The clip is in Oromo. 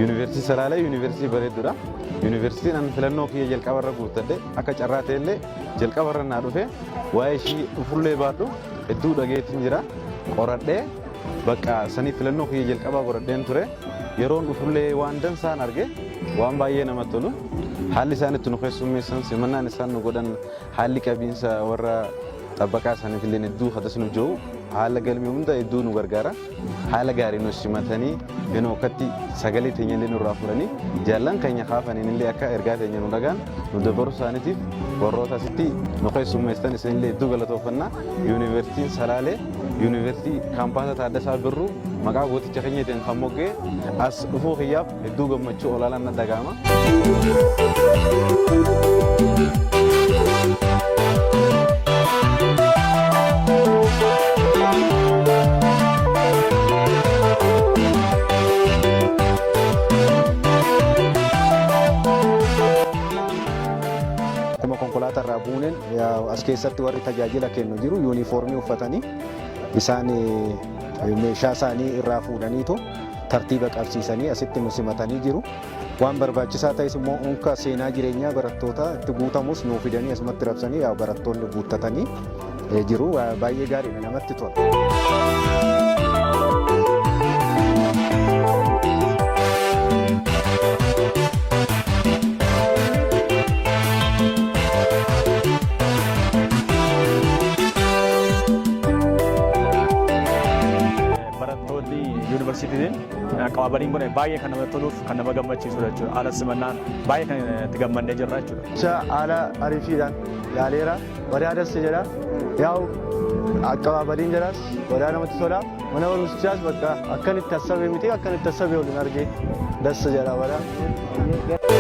Yuunivarsiitii Salaalee yuunivarsiitii bareedduudha. Yuunivarsiitiin an filannoo kiyya jalqabarra guuttadhe akka carraa ta'ellee jalqabarra naa dhufe waa'ee ishii dhufullee baadhu hedduu dhageetiin jira. Qoradhee bakka sanii filannoo kiyya jalqabaa qoradheen ture. Yeroon dhufullee waan dansaan arge waan baay'ee namatti tolu. Haalli isaan itti nu keessummeessan simannaan isaan nu godhan haalli qabiinsa warra xabbaqaa isaaniif illee hedduu hadas nu jiru haala galmee hunda hedduu nu gargaara. Haala gaarii nu simatanii yenoo akkatti sagalee teenya illee nurraa fudhanii jaallan keenya kaafaniin illee akka ergaa teenya nu dhagaan nu dabaru isaaniitiif warroota asitti nu keessummeessan isin illee hedduu galatoofannaa. Yuunivarsiitiin Salaalee yuunivarsiitii kaampaasa Taaddasaa Birruu maqaa gooticha keenyatiin kan moggee as dhufuu kiyyaaf hedduu gammachuu olaanaan na dhaga'ama. Konkolaataa irraa buuneen as keessatti warri tajaajila kennu jiru yuunifoormii uffatanii isaan meeshaa isaanii irraa fuudhaniitu tartiiba qabsiisanii asitti nu simatanii jiru. Waan barbaachisaa ta'es immoo unka seenaa jireenyaa barattootaa itti guutamus nuu fidanii asumatti rabsanii barattoonni guuttatanii jiru. Baay'ee gaarii namatti tola. Yuunivarsiitiin qabaabaliin kun baay'ee kan namatti toluuf kan nama gammachiisudha jechuudha. Haala simannaan baay'ee kan itti gammannee jirra jechuudha. Haala ariifiidhaan ilaaleera. Wadaadas jedha. Yaa'u qabaabaliin jedhas wadaa namatti tola. Mana barumsichaas bakka akkanitti hasabe miti akkanitti hasabe waliin argee dassa jedha wadaa.